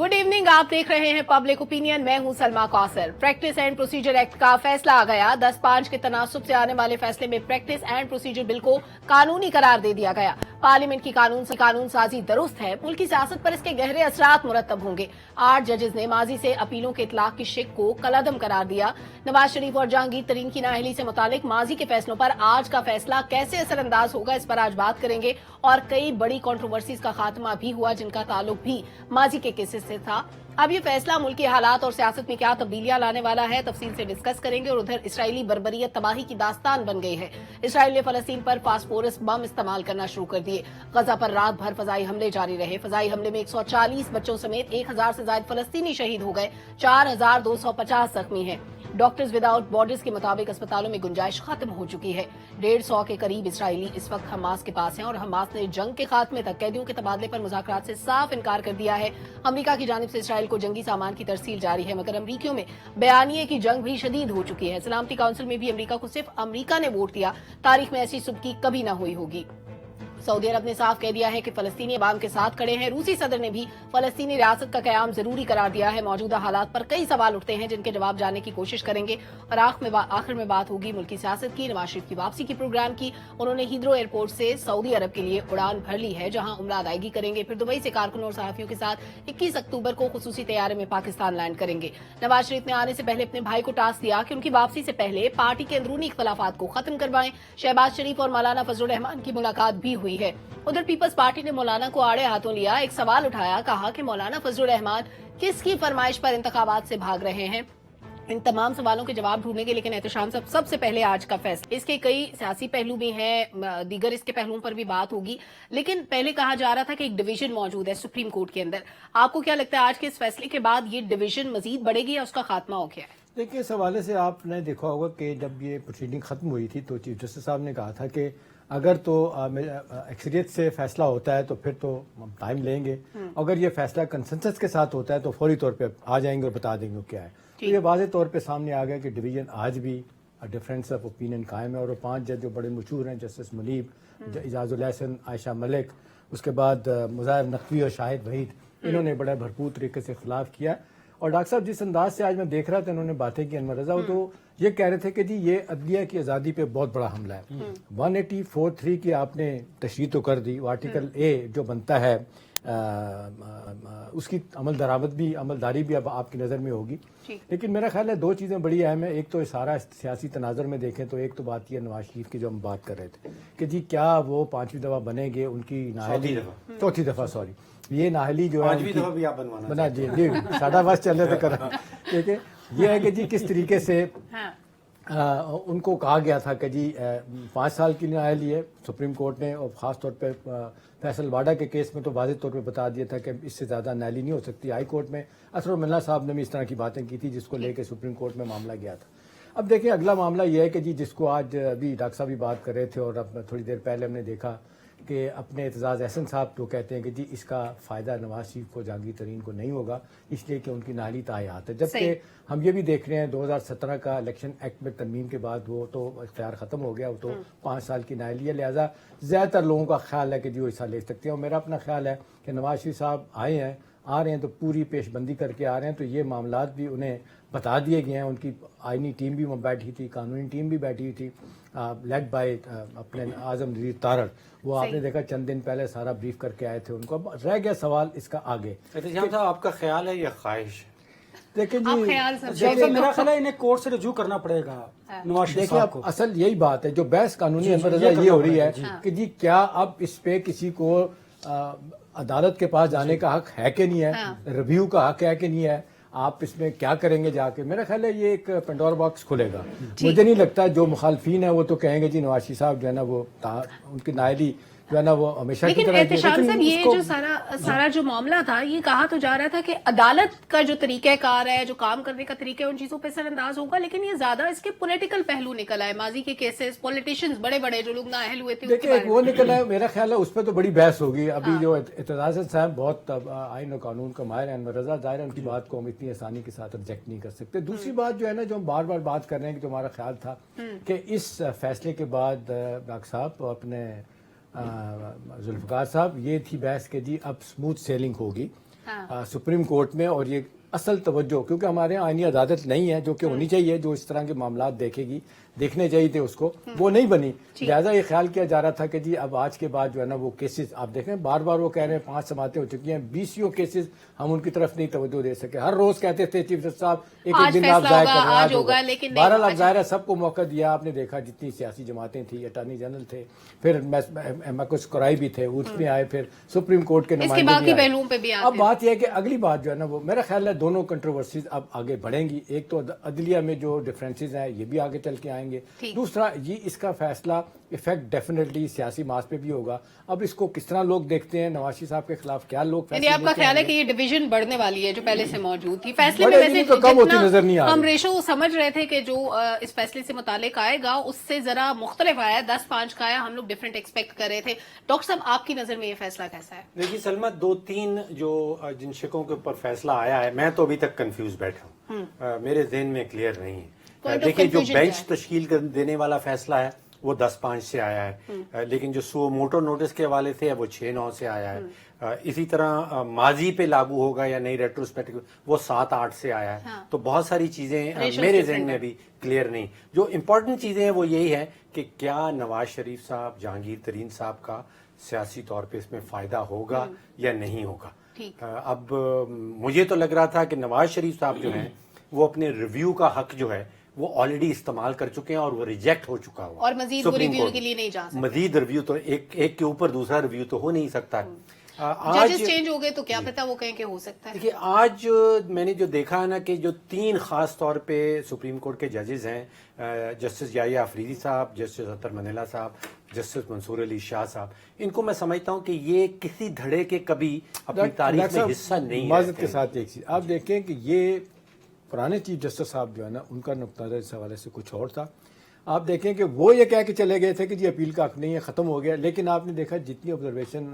Good evening, आप देख रहे हैं पब्लिक ओपिनियन। मैं हूं Salma Kausar. Practice and procedure act का फैसला आ गया। 10-5 के तनासुब से आने वाले फैसले में प्रैक्टिस एंड प्रोसीजर बिल को कानूनी करार दे दिया गया। पार्लियामेंट की कानून साजी दुरुस्त है। मुल्की सियासत पर इसके गहरे असरात मुरतब होंगे। 8 जजेस ने माजी से अपीलों के इतलाक की शिक को कलअदम करार दिया। नवाज शरीफ और जहांगीर तरीन की नाअहली से मुतालिक माजी के फैसलों पर आज का फैसला कैसे असरअंदाज होगा, इस पर आज बात करेंगे। और कई बड़ी कंट्रोवर्सीज का खात्मा भी हुआ जिनका ताल्लुक भी माजी के केसेस से था। अब ये फैसला मुल्क के हालात और सियासत में क्या तब्दीलियां लाने वाला है, तफसील से डिस्कस करेंगे। और उधर इसराइली बर्बरियत तबाही की दास्तान बन गई है। इसराइल ने फलस्तीन पर फास्फोरस बम इस्तेमाल करना शुरू कर दिए। गजा पर रात भर फजाई हमले जारी रहे। फजाई हमले में 140 बच्चों समेत 1000 से ज्यादा फलस्तीनी शहीद हो गए। 4250 जख्मी हैं। डॉक्टर्स विदाउट बॉर्डर्स के मुताबिक अस्पतालों में गुंजाइश खत्म हो चुकी है। 150 के करीब इसराइली इस वक्त हमास के पास हैं और हमास ने जंग के खात्मे तक कैदियों के तबादले पर मुज़ाकरात से साफ इनकार कर दिया है। अमेरिका की जानिब से इसराइल को जंगी सामान की तरसील जारी है, मगर अमरीकियों में बयानिए की जंग भी शदीद हो चुकी है। सलामती काउंसिल में भी अमरीका को सिर्फ अमरीका ने वोट दिया। तारीख में ऐसी सुबकी कभी न हुई होगी। सऊदी अरब ने साफ कह दिया है कि फलस्तीनी अवाम के साथ खड़े हैं। रूसी सदर ने भी फलस्तीनी रियासत का कयाम जरूरी करार दिया है। मौजूदा हालात पर कई सवाल उठते हैं जिनके जवाब जानने की कोशिश करेंगे। और आखिर में बात होगी मुल्की सियासत की, नवाज शरीफ की वापसी की प्रोग्राम की। उन्होंने हीथ्रो एयरपोर्ट से सऊदी अरब के लिए उड़ान भर ली है, जहां उम्रा अदायगी करेंगे। फिर दुबई से कारकुनों और सहाफियों के साथ 21 अक्टूबर को खुसूसी तैयारे में पाकिस्तान लैंड करेंगे। नवाज शरीफ ने आने से पहले अपने भाई को टास्क दिया कि उनकी वापसी से पहले पार्टी के अंदरूनी इख्तलाफात को खत्म करवाएं। शहबाज शरीफ और मौलाना फजलुर रहमान की मुलाकात भी हुई है। उधर पीपल्स पार्टी ने मौलाना को आड़े हाथों लिया। एक सवाल उठाया, कहा कि मौलाना फजलुर रहमान किसकी फरमाइश पर इंतखाबात से भाग रहे हैं। इन तमाम सवालों के जवाब ढूंढेंगे, लेकिन एहतशाम साहब सबसे पहले आज का फैसला, इसके कई सियासी पहलू भी हैं, दीगर इसके पहलुओं पर भी बात होगी। लेकिन पहले कहा जा रहा था कि एक डिवीजन मौजूद है सुप्रीम कोर्ट के अंदर। आपको क्या लगता है आज के इस फैसले के बाद ये डिवीजन मजीद बढ़ेगी या उसका खात्मा हो गया है? देखिए, इस हवाले से आपने देखा होगा कि जब ये प्रोसीडिंग खत्म हुई थी तो चीफ जस्टिस साहब ने कहा था कि अगर तो अक्सरियत से फैसला होता है तो फिर तो हम टाइम लेंगे, अगर ये फैसला कंसेंसस के साथ होता है तो फौरी तौर पे आ जाएंगे और बता देंगे क्या है। तो ये वाज़ेह तौर पे सामने आ गया कि डिवीजन आज भी डिफरेंस ऑफ ओपिनियन कायम है। और वो 5 जज जो बड़े मशहूर हैं, जस्टिस मुनीब, इजाजुल हसन, आयशा मलिक, उसके बाद मुज़ाहिर नकवी और शाहिद वहीद, इन्होंने बड़ा भरपूर तरीके से खिलाफ किया। और डॉक्टर साहब जिस अंदाज से आज मैं देख रहा था इन्होंने बातें की, अनवर रजा, तो ये कह रहे थे कि जी ये अदलिया की आज़ादी पे बहुत बड़ा हमला है। 184(3) की आपने तशरीह तो कर दी। आर्टिकल ए जो बनता है उसकी अमलदारी भी अब आपकी नज़र में होगी। लेकिन मेरा ख्याल है 2 चीज़ें बड़ी अहम है। एक तो सारा सियासी तनाज़ुर में देखें तो एक तो बात यह नवाज शरीफ की जो हम बात कर रहे थे कि जी क्या वो 5वीं दफ़ा बनेंगे, उनकी नाअहली चौथी दफ़ा सॉरी ये नाअहली जो है भी आप बना जी जी साढ़ा बस चल रहे थे कर, ठीक है। ये है कि जी किस तरीके से उनको कहा गया था कि जी 5 साल की नाअहली है सुप्रीम कोर्ट ने, और ख़ास तौर पे फैसल वाडा के केस में तो वाज़ेह तौर पे बता दिया था कि इससे ज़्यादा नाअहली नहीं हो सकती। हाई कोर्ट में असर मिल्ला साहब ने भी इस तरह की बातें की थी जिसको लेके सुप्रीम कोर्ट में मामला गया था। अब देखिए अगला मामला ये है कि जी जिसको आज अभी डॉक्टर साहब भी बात कर रहे थे और अब थोड़ी देर पहले हमने देखा कि अपने एतजाज़ एहसन साहब तो कहते हैं कि जी इसका फ़ायदा नवाज शरीफ को, जहांगीर तरीन को नहीं होगा, इसलिए कि उनकी नाअहली तायात है। जबकि हम ये भी देख रहे हैं 2017 का इलेक्शन एक्ट में तरमीम के बाद वो तो इख्तियार ख़त्म हो गया, वो तो 5 साल की नाअहली है। लिहाजा ज़्यादातर लोगों का ख्याल है कि जी वो हिस्सा ले सकते हैं। और मेरा अपना ख्याल है कि नवाज शरीफ साहब आ रहे हैं तो पूरी पेशबंदी करके आ रहे हैं, तो ये मामलात भी उन्हें बता दिए गए हैं। उनकी आईनी टीम भी वहाँ बैठी थी, कानूनी टीम भी बैठी हुई थी, लेड बाय अपने आजम नज़ीर तारड़। वो आपने देखा चंद दिन पहले सारा ब्रीफ करके आए थे उनको। अब रह गया सवाल इसका आगे। आपका ख्याल है या ख्वाहिश? देखिए जी मेरा ख्याल है इन्हें कोर्ट से रजू करना पड़ेगा नवाज शरीफ साहब को। असल यही बात है जो बहस कानूनी ये हो रही है कि जी क्या अब इस पे किसी को अदालत के पास जाने का हक है कि नहीं है, रिव्यू का हक है कि नहीं है, आप इसमें क्या करेंगे जाके। मेरा ख्याल है ये एक पेंडोरा बॉक्स खुलेगा। मुझे नहीं लगता जो मुखालफीन है वो तो कहेंगे जी नवाज शरीफ साहब जो है ना वो उनकी नाअहली जो है ना वो हमेशा की तरह। एहतशाम साहब ये जो सारा जो मामला था, ये कहा तो जा रहा था कि अदालत का जो तरीक़ाकार है, जो काम करने का तरीका है, उन चीजों पे असरअंदाज होगा। लेकिन ये ज्यादा इसके पॉलिटिकल पहलू निकल आए, माजी के केसेस, पॉलिटिशियंस बड़े बड़े जो लोग नाअहल हुए थे देखिए वो निकल आए। मेरा ख्याल है उस पर तो बड़ी बहस होगी। अभी जो एतजाज़ साहब बहुत आइन और कानून का माहिर है, अनवर रज़ा, जाहिर है उनकी बात को हम इतनी आसानी के साथ रिजेक्ट नहीं कर सकते। दूसरी बात जो है ना जो हम बार बार बात कर रहे हैं कि जो हमारा ख्याल था कि इस फैसले के बाद डॉक्टर साहब अपने जुल्फ़िकार साहब ये थी बहस के जी अब स्मूथ सेलिंग होगी। सुप्रीम कोर्ट में, और ये असल तवज्जो, क्योंकि हमारे यहाँ आईनी अदालत नहीं है जो कि होनी चाहिए, जो इस तरह के मामला देखने चाहिए थे उसको, वो नहीं बनी। लिहाजा ये ख्याल किया जा रहा था कि जी अब आज के बाद जो है ना वो केसेस आप देखें, बार बार वो कह रहे हैं 5 समातें हो चुकी हैं, 20 केसेस हम उनकी तरफ नहीं तवज्जो दे सके। हर रोज कहते थे चीफ जस्टिस साहब एक दिन आप जाहिर कर रहे हैं, आज होगा, लेकिन 12 लाख जाहिर है सबको मौका दिया। आपने देखा जितनी सियासी जमातें थी, अटॉर्नी जनरल थे, फिर कुछ कराई भी थे, उसमें आए, फिर सुप्रीम कोर्ट के नुमाइंदे। अब बात यह है कि अगली बात जो है ना वो मेरा ख्याल है दोनों कंट्रोवर्सीज अब आगे बढ़ेंगी। एक तो अदलिया में जो डिफरेंसेस हैं ये भी आगे चल के आएंगे, दूसरा ये इसका फैसला इफेक्ट डेफिनेटली सियासी मास पे भी होगा। अब इसको किस तरह लोग देखते हैं, नवाज साहब के खिलाफ क्या लोग फैसले आपका ख्याल है कि ये डिवीजन बढ़ने वाली है जो पहले से मौजूद थी फैसले में? वैसे तो कम होती नजर नहीं आ रही। हम रेशो समझ रहे थे कि जो इस फैसले से मुतालिक आएगा उससे जरा मुख्तलिफ आया, 10-5 का आया, हम लोग डिफरेंट एक्सपेक्ट कर रहे थे। डॉक्टर साहब आपकी नजर में ये फैसला कैसा है? देखिए सलमा, 2-3 जो जिन शिकों के ऊपर फैसला आया है, मैं तो अभी तक कंफ्यूज बैठा हूँ, मेरे जहन में क्लियर नहीं है। देखिए जो बेंच तश्कील देने वाला फैसला है वो 10-5 से आया है, लेकिन जो सो मोटो नोटिस के हवाले से है वो 6-9 से आया है। इसी तरह माजी पे लागू होगा या नहीं रेट्रोस्पेक्टिव, वो 7-8 से आया है। हाँ। तो बहुत सारी चीजें मेरे जहन में भी क्लियर नहीं। जो इम्पोर्टेंट चीजें हैं वो यही है कि क्या नवाज शरीफ साहब, जहांगीर तरीन साहब का सियासी तौर पे इसमें फायदा होगा या नहीं होगा। अब मुझे तो लग रहा था कि नवाज शरीफ साहब जो है वो अपने रिव्यू का हक जो है वो ऑलरेडी इस्तेमाल कर चुके हैं और वो रिजेक्ट हो चुका हुआ, और मजीद रिव्यू के लिए नहीं जा सकते। मजीद रिव्यू तो एक के ऊपर दूसरा रिव्यू तो हो नहीं सकता है। आज चेंज हो गए तो क्या पता वो कहें कि हो सकता है। देखिए आज मैंने जो देखा है ना कि जो 3 खास तौर पे सुप्रीम कोर्ट के जजेस हैं, जस्टिस याहिया अफरीदी साहब, जस्टिस अतर मनीला साहब, जस्टिस मंसूर अली शाह साहब, इनको मैं समझता हूं कि ये किसी धड़े के कभी अपनी तारीख में हिस्सा नहीं है। माजरत के साथ एक चीज आप देखें कि ये पुराने चीफ जस्टिस साहब जो है ना उनका नुक्ता नज़र इस हवाले से कुछ और था। आप देखें कि वो ये कह के चले गए थे कि जी अपील का हक नहीं है, ख़त्म हो गया, लेकिन आपने देखा जितनी ऑब्जर्वेशन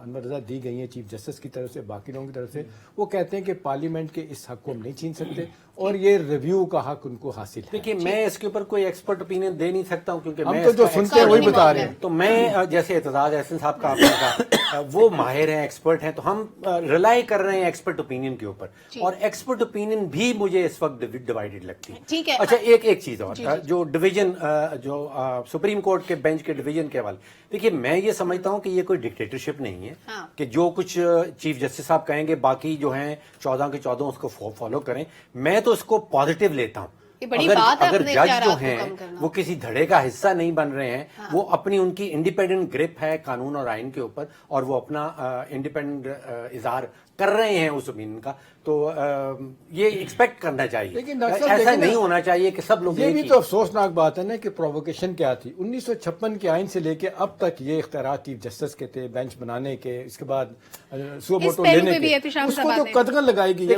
अनवर रज़ा दी गई है चीफ जस्टिस की तरफ से, बाकी लोगों की तरफ से, वो कहते हैं कि पार्लियामेंट के इस हक को हम नहीं छीन सकते और ये रिव्यू का हक उनको हासिल है। देखिए मैं इसके ऊपर कोई एक्सपर्ट ओपिनियन दे नहीं सकता हूँ क्योंकि हम तो जो सुनते हैं वही बता रहे हैं। तो मैं जैसे एतजाज एहसन साहब का आपने कहा वो माहिर हैं, एक्सपर्ट हैं, तो हम रिलाई कर रहे हैं एक्सपर्ट ओपिनियन के ऊपर, और एक्सपर्ट ओपिनियन भी मुझे इस वक्त डिवाइडेड लगती है। ठीक है। अच्छा एक चीज और, जो डिवीजन जो सुप्रीम कोर्ट के बेंच के डिवीजन के हवाले, देखिए मैं ये समझता हूँ कि ये कोई डिक्टेटरशिप नहीं है। हाँ। कि जो कुछ चीफ जस्टिस साहब कहेंगे बाकी जो हैं 14 के 14 उसको फॉलो करें, मैं तो इसको पॉजिटिव लेता हूँ। अगर जज जो हैं वो किसी धड़े का हिस्सा नहीं बन रहे हैं, हाँ। वो अपनी उनकी इंडिपेंडेंट ग्रिप है कानून और आइन के ऊपर और वो अपना इंडिपेंडेंट इजहार कर रहे हैं उस ओपिनियन का, तो ये एक्सपेक्ट करना चाहिए। लेकिन ऐसा नहीं होना चाहिए कि सब लोग। ये भी तो अफसोसनाक बात है ना कि प्रोवोकेशन क्या थी 1956 के आइन से लेके अब तक, ये इख्तियार चीफ जस्टिस के थे बेंच बनाने के, इसके बाद सुओ मोटो लेने के, उसको जो कदगन लगाई गई है।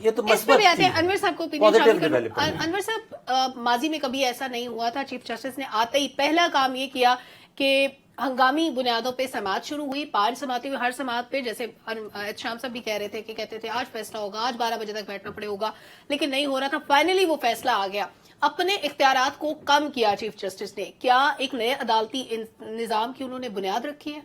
ये तो अनवर साहब को अनवर साहब, माजी में कभी ऐसा नहीं हुआ था, चीफ जस्टिस ने आते ही पहला काम ये किया कि हंगामी बुनियादों पे समाअत शुरू हुई, 5 समातें हुई, हर समाअत पे जैसे शाम साहब भी कह रहे थे कि कहते थे आज फैसला होगा, आज 12 बजे तक बैठना पड़ेगा, लेकिन नहीं हो रहा था। फाइनली वो फैसला आ गया। अपने इख्तियारात को कम किया चीफ जस्टिस ने, क्या एक नए अदालती निजाम की उन्होंने बुनियाद रखी है?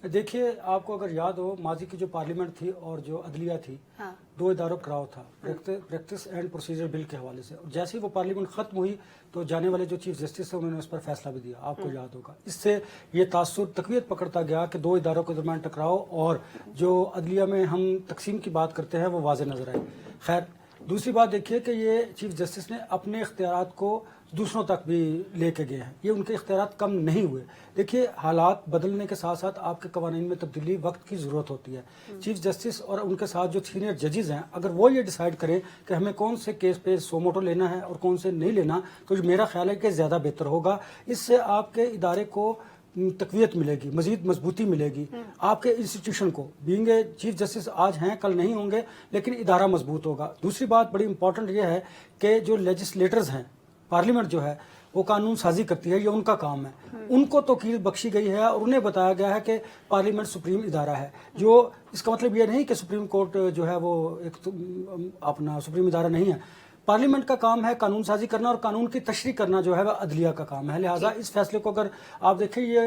देखिए आपको अगर याद हो माजी की जो पार्लियामेंट थी और जो अदलिया थी, हाँ। 2 इदारों का कराव था प्रैक्टिस एंड प्रोसीजर बिल के हवाले से, और जैसे ही वो पार्लियामेंट खत्म हुई तो जाने वाले जो चीफ जस्टिस है उन्होंने उस पर फैसला भी दिया, आपको याद होगा। इससे ये तासुर तकवीत पकड़ता गया कि 2 इदारों के दरमियान टकराव और जो अदलिया में हम तकसीम की बात करते हैं वो वाज़े नजर आए। खैर दूसरी बात देखिए कि ये चीफ जस्टिस ने अपने इख्तियारात को दूसरों तक भी लेके गए हैं, ये उनके इख्तियारात कम नहीं हुए। देखिए हालात बदलने के साथ साथ आपके कवानीन में तब्दीली वक्त की ज़रूरत होती है। चीफ जस्टिस और उनके साथ जो सीनियर जजेस हैं, अगर वो ये डिसाइड करें कि हमें कौन से केस पे सो मोटो लेना है और कौन से नहीं लेना, तो मेरा ख्याल है कि ज़्यादा बेहतर होगा। इससे आपके इदारे को तकवीत मिलेगी, मजीद मजबूती मिलेगी, आपके इंस्टीट्यूशन को। बीइंग ए चीफ जस्टिस आज हैं कल नहीं होंगे, लेकिन इदारा मजबूत होगा। दूसरी बात बड़ी इंपॉर्टेंट ये है कि जो लेजिस्लेटर्स हैं, पार्लियामेंट जो है वो कानून साजी करती है, ये उनका काम है। उनको तौकील बख्शी गई है और उन्हें बताया गया है कि पार्लियामेंट सुप्रीम इदारा है। जो इसका मतलब ये नहीं कि सुप्रीम कोर्ट जो है वो एक अपना सुप्रीम इदारा नहीं है। पार्लियामेंट का काम है कानून साजी करना और कानून की तशरीह करना जो है वह अदलिया का काम है। लिहाजा इस फैसले को अगर आप देखें, ये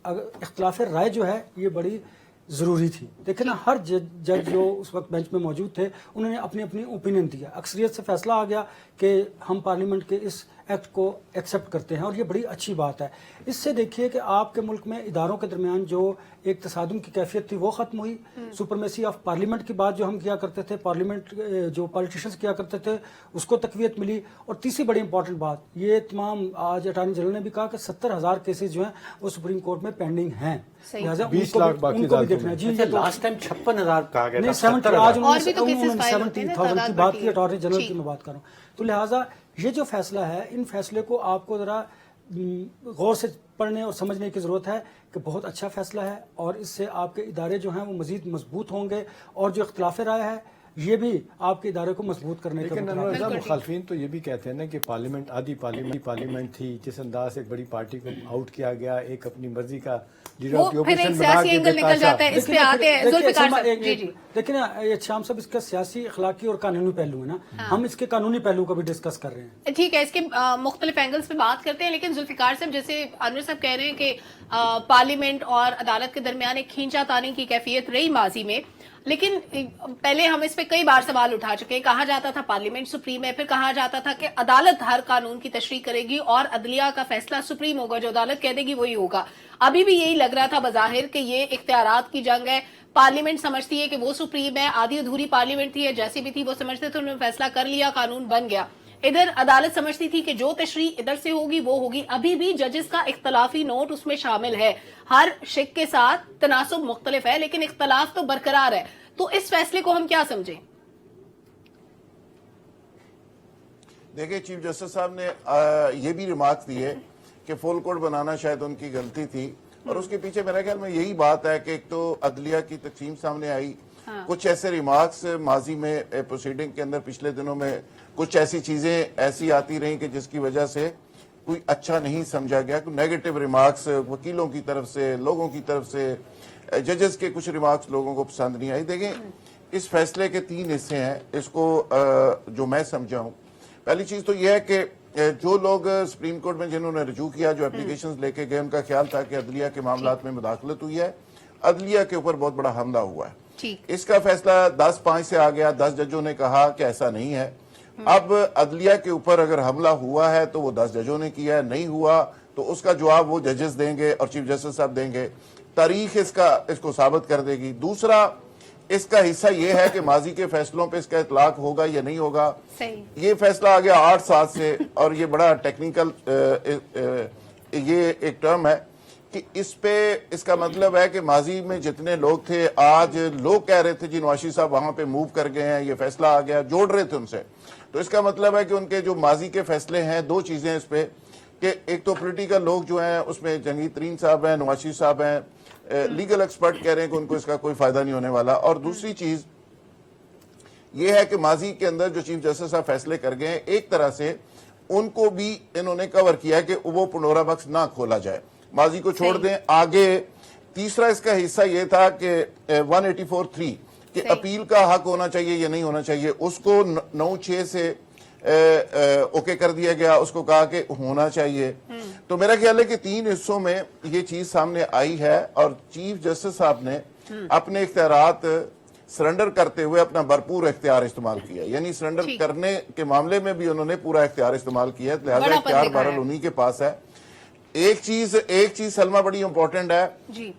इख्तिलाफ राय जो है ये बड़ी ضروری تھی. دیکھیں نا, ہر جج جو اس وقت بینچ میں موجود تھے انہوں نے اپنی اپنی اوپینین دیا, اکثریت سے فیصلہ آ گیا کہ ہم پارلیمنٹ کے اس ایکٹ کو ایکسیپٹ کرتے ہیں, اور یہ بڑی اچھی بات ہے. اس سے دیکھیے کہ آپ کے ملک میں اداروں کے درمیان جو ایک تصادم کی کیفیت تھی وہ ختم ہوئی. سپرمیسی آف پارلیمنٹ کی بات جو ہم کیا کرتے تھے, پارلیمنٹ جو پالیٹیشنز کیا کرتے تھے, اس کو تقویت ملی. اور تیسری بڑی امپورٹنٹ بات, یہ تمام آج اٹارنی جنرل نے بھی کہا کہ 70,000 کیسز جو ہیں وہ سپریم کورٹ میں پینڈنگ ہیں, لہٰذا 20 لاکھ باقی ان کو بھی دیکھنا ہے. جی لاسٹ ٹائم 56,000 کہا گیا نہیں, تھا, 70,000 اور بھی تو cases file ہوتے ہیں نا, 70,000 کی بات کی, اٹارنی جنرل جی. کی میں بات کر رہا ہوں. تو لہٰذا یہ جو فیصلہ ہے, ان فیصلے کو آپ کو ذرا غور سے پڑھنے اور سمجھنے کی ضرورت ہے کہ بہت اچھا فیصلہ ہے, اور اس سے آپ کے ادارے جو ہیں وہ مزید مضبوط ہوں گے, اور جو اختلاف رائے ہے یہ بھی آپ کے ادارے کو مضبوط کرنے کا لیکن مطلب ہے. مخالفین تو یہ بھی کہتے ہیں نا کہ پارلیمنٹ آدھی پارلیمنٹ تھی, جس انداز سے ایک بڑی پارٹی کو آؤٹ کیا گیا, ایک اپنی مرضی کا وہ پھر ایک سیاسی اینگل نکل جاتا ہے. اس پہ آتے ہیں ذوالفقار صاحب. جی جی دیکھیں نا شام صاحب, اس کا سیاسی, اخلاقی اور قانونی پہلو ہے نا, ہم اس کے قانونی پہلو کا بھی ڈسکس کر رہے ہیں. ٹھیک ہے, اس کے مختلف اینگلز پہ بات کرتے ہیں. لیکن ذوالفقار صاحب, جیسے انور صاحب کہہ رہے ہیں کہ پارلیمنٹ اور عدالت کے درمیان ایک کھینچا تانی کی کیفیت رہی ماضی میں, لیکن پہلے ہم اس پہ کئی بار سوال اٹھا چکے ہیں. کہا جاتا تھا پارلیمنٹ سپریم ہے, پھر کہا جاتا تھا کہ عدالت ہر قانون کی تشریح کرے گی اور عدلیہ کا فیصلہ سپریم ہوگا, جو عدالت کہہ دے گی وہی ہوگا. ابھی بھی یہی لگ رہا تھا بظاہر کہ یہ اختیارات کی جنگ ہے. پارلیمنٹ سمجھتی ہے کہ وہ سپریم ہے, آدھی ادھوری پارلیمنٹ تھی, جیسی بھی تھی وہ سمجھتے تھے, انہوں نے فیصلہ کر لیا, قانون بن گیا. ادھر عدالت سمجھتی تھی کہ جو تشریح ادھر سے ہوگی وہ ہوگی. ابھی بھی ججز کا اختلافی نوٹ اس میں شامل ہے, ہر شق کے ساتھ تناسب مختلف ہے, لیکن اختلاف تو برقرار ہے. تو اس فیصلے کو ہم کیا سمجھیں؟ دیکھیں, چیف جسٹس صاحب نے یہ بھی ریمارک دی ہے کہ فل کوڈ بنانا شاید ان کی غلطی تھی, اور اس کے پیچھے میرے خیال میں یہی بات ہے کہ ایک تو عدلیہ کی تقسیم سامنے آئی, کچھ ایسے ریمارکس ماضی میں پروسیڈنگ کے اندر پچھلے دنوں میں کچھ ایسی چیزیں ایسی آتی رہیں کہ جس کی وجہ سے کوئی اچھا نہیں سمجھا گیا, کوئی نیگیٹو ریمارکس وکیلوں کی طرف سے, لوگوں کی طرف سے, ججز کے کچھ ریمارکس لوگوں کو پسند نہیں آئی. دیکھیں, اس فیصلے کے 3 حصے ہیں. اس کو جو میں سمجھا ہوں, پہلی چیز تو یہ ہے کہ جو لوگ سپریم کورٹ میں جنہوں نے رجوع کیا, جو اپلیکیشنز لے کے گئے, ان کا خیال تھا کہ عدلیہ کے معاملات میں مداخلت ہوئی ہے, عدلیہ کے اوپر بہت بڑا حملہ ہوا ہے. اس کا فیصلہ 10-5 سے آ گیا. 10 ججوں نے کہا کہ ایسا نہیں ہے. اب عدلیہ کے اوپر اگر حملہ ہوا ہے تو وہ 10 ججوں نے کیا ہے, نہیں ہوا تو اس کا جواب وہ ججز دیں گے اور چیف جسٹس صاحب دیں گے. تاریخ اس کو ثابت کر دے گی. دوسرا, اس کا حصہ یہ ہے کہ ماضی کے فیصلوں پہ اس کا اطلاق ہوگا یا نہیں ہوگا. یہ فیصلہ آ گیا 8 سال سے, اور یہ بڑا ٹیکنیکل یہ ایک ٹرم ہے کہ اس پہ اس کا مطلب ہے کہ ماضی میں جتنے لوگ تھے, آج لوگ کہہ رہے تھے جی نواشی صاحب وہاں پہ موو کر گئے ہیں, یہ فیصلہ آ گیا, جوڑ رہے تھے ان سے. تو اس کا مطلب ہے کہ ان کے جو ماضی کے فیصلے ہیں, 2 چیزیں اس پہ, کہ ایک تو پولیٹیکل لوگ جو ہیں اس میں جنگی ترین صاحب ہیں, نواشی صاحب ہیں, لیگل ایکسپرٹ کہہ رہے ہیں کہ ان کو اس کا کوئی فائدہ نہیں ہونے والا. اور دوسری چیز یہ ہے کہ ماضی کے اندر جو چیف جسٹس صاحب فیصلے کر گئے ہیں, ایک طرح سے ان کو بھی انہوں نے کور کیا کہ وہ پنڈورا باکس نہ کھولا جائے, ماضی کو چھوڑ دیں آگے. تیسرا اس کا حصہ یہ تھا کہ 184(3) کہ اپیل کا حق ہونا چاہیے یا نہیں ہونا چاہیے, اس کو 9(6) سے اوکے کر دیا گیا, اس کو کہا کہ ہونا چاہیے. تو میرا خیال ہے کہ 3 حصوں میں یہ چیز سامنے آئی ہے, اور چیف جسٹس صاحب نے اپنے اختیارات سرنڈر کرتے ہوئے اپنا بھرپور اختیار استعمال کیا, یعنی سرنڈر کرنے کے معاملے میں بھی انہوں نے پورا اختیار استعمال کیا, لہذا اختیار بہرحال انہی کے پاس ہے. ایک چیز سلمہ بڑی امپورٹنٹ ہے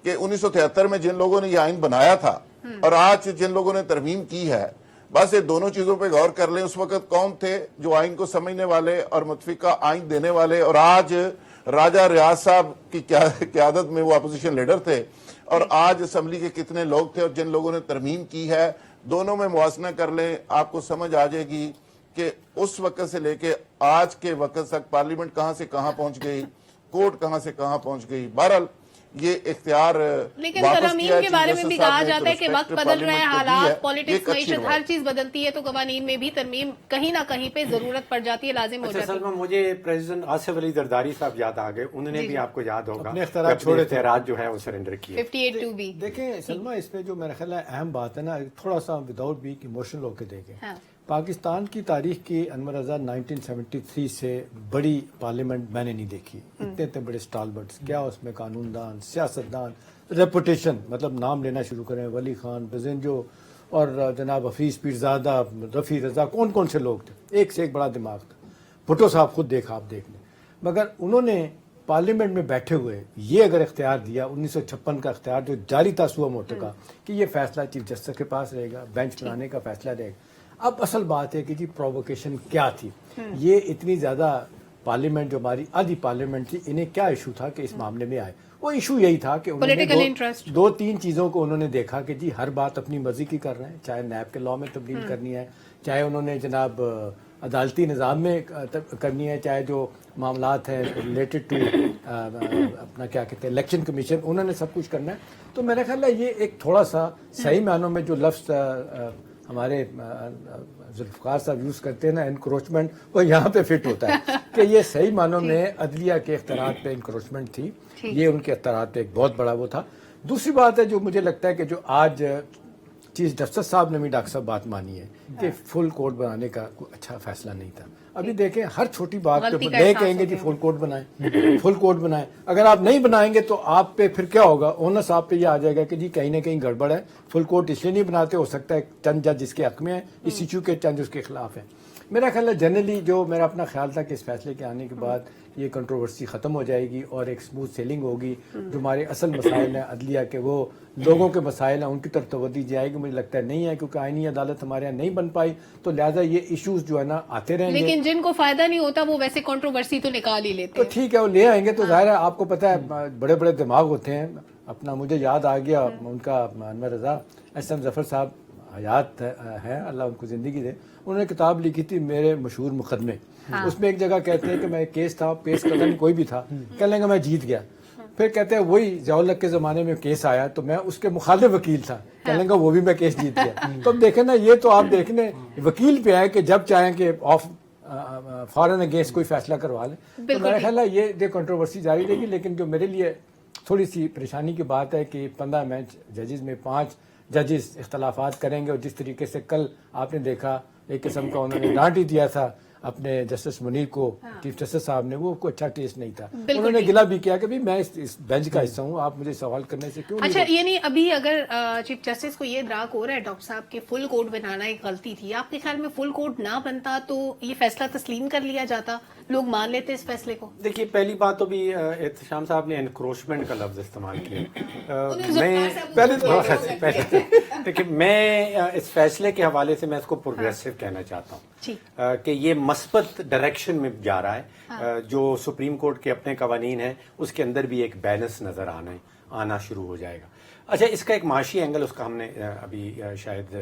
کہ 1973 میں جن لوگوں نے یہ آئین بنایا تھا اور آج جن لوگوں نے ترمیم کی ہے, بس یہ دونوں چیزوں پہ غور کر لیں. اس وقت کون تھے جو آئین کو سمجھنے والے اور متفقہ آئین دینے والے, اور آج راجہ ریاض صاحب کی قیادت میں وہ اپوزیشن لیڈر تھے, اور آج اسمبلی کے کتنے لوگ تھے اور جن لوگوں نے ترمیم کی ہے, دونوں میں موازنہ کر لیں, آپ کو سمجھ آ جائے گی کہ اس وقت سے لے کے آج کے وقت تک پارلیمنٹ کہاں سے کہاں پہنچ گئی, کورٹ کہاں سے کہاں پہنچ گئی. بہرحال یہ اختیار لیکن ترمیم کے بارے میں بھی کہا جاتا ہے کہ وقت بدل رہے ہیں, حالات, پولیٹکس, معیشت, ہر چیز بدلتی ہے, تو قوانین میں بھی ترمیم کہیں نہ کہیں پہ ضرورت پڑ جاتی ہے, لازم ہو جاتی ہے. سلمہ, مجھے پریزیڈنٹ آصف علی زرداری صاحب یاد آ گئے, انہوں نے بھی آپ کو یاد ہوگا اپنے اختیارات جو ہے وہ سرنڈر کیے. 58(2)B. دیکھیں سلمہ, اس پہ جو میرا خیال ہے اہم بات ہے نا, تھوڑا سا وداؤٹ بی ایموشنل ہو کے دیکھیں. پاکستان کی تاریخ کی انور رضا 1973 سے بڑی پارلیمنٹ میں نے نہیں دیکھی. اتنے بڑے اسٹالبرٹس, کیا اس میں قانون دان, سیاست دان, ریپوٹیشن, مطلب نام لینا شروع کریں, ولی خان, بزنجو اور جناب حفیظ پیرزادہ, رفیع رضا, کون سے لوگ تھے, ایک سے ایک بڑا دماغ تھا. بھٹو صاحب خود دیکھ لیں. مگر انہوں نے پارلیمنٹ میں بیٹھے ہوئے یہ اگر اختیار دیا 1956 کا اختیار جو جاری تھا سوا موٹے کا کہ یہ فیصلہ چیف جسٹس کے پاس رہے گا, بینچ بنانے کا فیصلہ رہے گا. اب اصل بات ہے کہ جی پرووکیشن کیا تھی, یہ اتنی زیادہ پارلیمنٹ جو ہماری آدھی پارلیمنٹ تھی, انہیں کیا ایشو تھا کہ اس معاملے میں آئے؟ وہ ایشو یہی تھا کہ انہوں نے دو تین چیزوں کو انہوں نے دیکھا کہ جی ہر بات اپنی مرضی کی کر رہے ہیں, چاہے نیب کے لاء میں تبدیل کرنی ہے, چاہے انہوں نے جناب عدالتی نظام میں کرنی ہے, چاہے جو معاملات ہیں ریلیٹڈ ٹو اپنا کیا کہتے ہیں الیکشن کمیشن, انہوں نے سب کچھ کرنا ہے. تو میرا خیال ہے یہ ایک تھوڑا سا صحیح معنوں میں جو لفظ ہمارے ذوالفقار صاحب یوز کرتے ہیں نا انکروچمنٹ, وہ یہاں پہ فٹ ہوتا ہے کہ یہ صحیح معنوں میں عدلیہ کے اختیارات پہ انکروچمنٹ تھی. یہ ان کے اختیارات پہ ایک بہت بڑا وہ تھا. دوسری بات ہے جو مجھے لگتا ہے کہ جو آج چیف جسٹس صاحب نے بھی ڈاکٹر صاحب بات مانی ہے کہ فل کوڈ بنانے کا کوئی اچھا فیصلہ نہیں تھا. ابھی دیکھیں ہر چھوٹی بات پہ نہیں کہیں گے جی فل کوڈ بنائیں, فل کوڈ بنائیں. اگر آپ نہیں بنائیں گے تو آپ پہ پھر کیا ہوگا, اونر صاحب پہ یہ آ جائے گا کہ جی کہیں نہ کہیں گڑبڑ ہے, فل کوڈ اس لیے نہیں بناتے, ہو سکتا ہے چند جج جس کے حق میں ہیں, اس ایشو کے چند اس کے خلاف ہیں. میرا خیال ہے جنرلی جو میرا اپنا خیال تھا کہ اس فیصلے کے آنے کے بعد یہ کنٹروورسی ختم ہو جائے گی اور ایک سموتھ سیلنگ ہوگی. جو ہمارے اصل مسائل ہیں عدلیہ کے, وہ لوگوں کے مسائل ہیں, ان کی طرف توجہ دی جائے گی. مجھے لگتا ہے نہیں ہے, کیونکہ آئینی عدالت ہمارے یہاں نہیں بن پائی, تو لہٰذا یہ ایشوز جو ہے نا آتے رہیں گے. لیکن جن کو فائدہ نہیں ہوتا وہ ویسے کنٹروورسی تو نکال ہی لیتے تو ٹھیک ہے, وہ لے آئیں گے. تو ظاہر ہے آپ کو پتہ ہے بڑے بڑے دماغ ہوتے ہیں. اپنا مجھے یاد آ گیا ان کا انور رضا ایس ایم ظفر صاحب حیات ہے, اللہ ان کو زندگی دے, انہوں نے کتاب لکھی تھی میرے مشہور مقدمے. اس میں ایک جگہ کہتے ہیں کہ میں ایک کیس تھا, پیش قدم کوئی بھی تھا, کہہ لیں گے میں جیت گیا. پھر کہتے ہیں وہی ضیاء الحق کے زمانے میں کیس آیا تو میں اس کے مخالف وکیل تھا, کہہ لیں گے وہ بھی میں کیس جیت گیا. تو اب دیکھیں نا, یہ تو آپ دیکھنے وکیل پہ ہے کہ جب چاہیں کہ آف فارن اگینسٹ کوئی فیصلہ کروا لیں. تو میرا خیال ہے یہ کنٹروورسی جاری رہے گی. لیکن جو میرے لیے تھوڑی سی پریشانی کی بات ہے کہ 15 بینچ ججز میں 5 ججز اختلافات کریں گے, اور جس طریقے سے کل آپ نے دیکھا ایک قسم کا انہوں نے ڈانٹ ہی دیا تھا اپنے جسٹس منیر کو, چیف جسٹس صاحب نے, وہ کوئی اچھا ٹیسٹ نہیں تھا. انہوں نے گلا بھی کیا کہ میں اس بینچ کا حصہ ہوں, آپ مجھے سوال کرنے سے کیوں نہیں. اچھا, یعنی ابھی اگر چیف جسٹس کو یہ ادراک ہو رہا ہے ڈاکٹر صاحب کہ فل کوڈ بنانا ایک غلطی تھی, آپ کے خیال میں فل کوڈ نہ بنتا تو یہ فیصلہ تسلیم کر لیا جاتا, لوگ مان لیتے اس فیصلے کو؟ دیکھیے پہلی بات تو بھی احتشام صاحب نے انکروچمنٹ کا لفظ استعمال کیا. دیکھیے میں اس فیصلے کے حوالے سے میں اس کو پروگریسو کہنا چاہتا ہوں کہ یہ مثبت ڈائریکشن میں جا رہا ہے. جو سپریم کورٹ کے اپنے قوانین ہیں اس کے اندر بھی ایک بیلنس نظر آنا شروع ہو جائے گا. اچھا, اس کا ایک معاشی اینگل, اس کا ہم نے ابھی شاید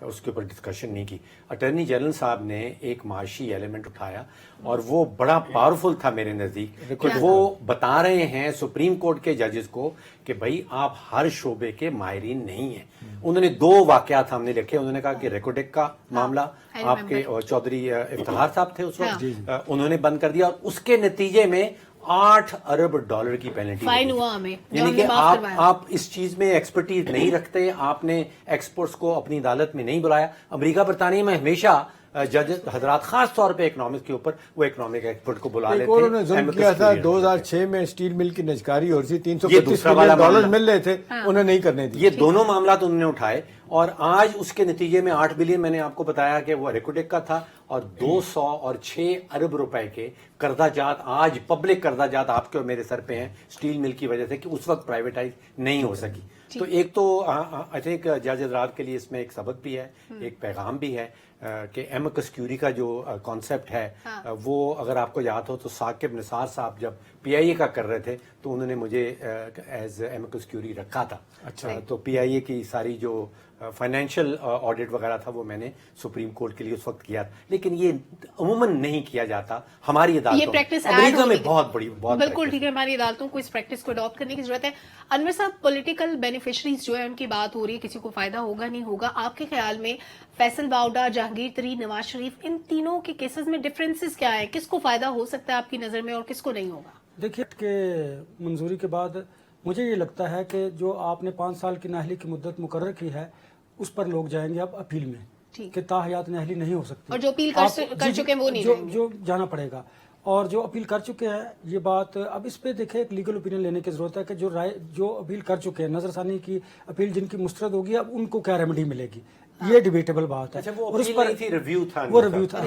اس کے اوپر ڈسکشن نہیں کی. اٹارنی جنرل صاحب نے ایک معاشی ایلیمنٹ اٹھایا اور وہ بڑا پاورفل تھا میرے نزدیک, کہ وہ بتا رہے ہیں سپریم کورٹ کے ججز کو کہ بھائی آپ ہر شعبے کے ماہرین نہیں ہیں. انہوں نے 2 واقعات ہم نے لکھے. انہوں نے کہا کہ ریکوڈیک کا معاملہ آپ کے چودھری افتخار صاحب تھے اس وقت, انہوں نے بند کر دیا, اور اس کے نتیجے میں $8 ارب کی پینلٹی فائن ہوا ہمیں. یعنی کہ آپ اس چیز میں ایکسپرٹیز نہیں رکھتے, آپ نے ایکسپرٹس کو اپنی عدالت میں نہیں بلایا. امریکہ برطانیہ میں ہمیشہ جج حضرات خاص طور پہ اکنامکس کے اوپر وہ اکنامک ایکسپرٹ کو بلا لیتے ہیں. انہوں نے ظلم کیا تھا 2006 میں اسٹیل مل کی نجکاری ہو رہی تھی, $335 ملین مل رہے تھے, انہیں نہیں کرنے دی. یہ دونوں معاملات انہوں نے اٹھائے, اور آج اس کے نتیجے میں 8 بلین میں نے آپ کو بتایا کہ وہ ریکوڈیک کا تھا, اور 206 ارب روپے کے قرضہ جات, آج پبلک قرضہ جات آپ کے اور میرے سر پہ ہیں اسٹیل مل کی وجہ سے کہ اس وقت پرائیویٹائز نہیں ہو سکی. تو ایک تو آئی تھنک جج حضرات کے لیے اس میں ایک سبق بھی ہے, ایک پیغام بھی ہے کہ ایمکس کیوری کا جو کانسیپٹ ہے وہ اگر آپ کو یاد ہو تو ثاقب نثار صاحب جب پی آئی اے کا کر رہے تھے تو انہوں نے مجھے ایز ایمکس کیوری رکھا تھا. اچھا, تو پی آئی اے کی ساری جو فائنینشیل آڈٹ وغیرہ تھا وہ میں نے سپریم کورٹ کے لیے اس وقت کیا تھا, لیکن یہ عموماً نہیں کیا جاتا ہماری عدالتوں میں. امریکہ میں بہت بڑی بالکل ٹھیک ہے, ہماری عدالتوں کو اس پریکٹس کو اڈاپٹ کرنے کی ضرورت ہے. انور صاحب, پولیٹیکل بینیفیشریز جو ہے ان کی بات ہو رہی ہے, کسی کو فائدہ ہوگا نہیں ہوگا, آپ کے خیال میں فیصل باوڈا, جہانگیر ترین, نواز شریف, ان تینوں کے کیسز میں ڈفرینسز کیا ہے, کس کو فائدہ ہو سکتا ہے آپ کی نظر میں اور کس کو نہیں ہوگا؟ دیکھیے کہ منظوری کے بعد مجھے یہ لگتا ہے کہ جو آپ نے 5 سال کی نااہلی کی مدت مقرر کی ہے اس پر لوگ جائیں گے اب اپیل میں. कि ताहयात नाअहली नहीं हो सकती, और जो अपील कर चुके हैं वो नहीं रहेंगे। जो जाना पड़ेगा। और जो अपील कर चुके हैं, ये बात अब इस पे देखें, एक लीगल ओपिनियन लेने की जरूरत है कि जो अपील कर चुके हैं, नजरसानी की अपील जिनकी मुस्तरद होगी, अब उनको क्या रेमेडी मिलेगी, ये डिबेटेबल बात है। अच्छा, वो और उस अपील पर नहीं थी, रिव्यू था, वो रिव्यू था,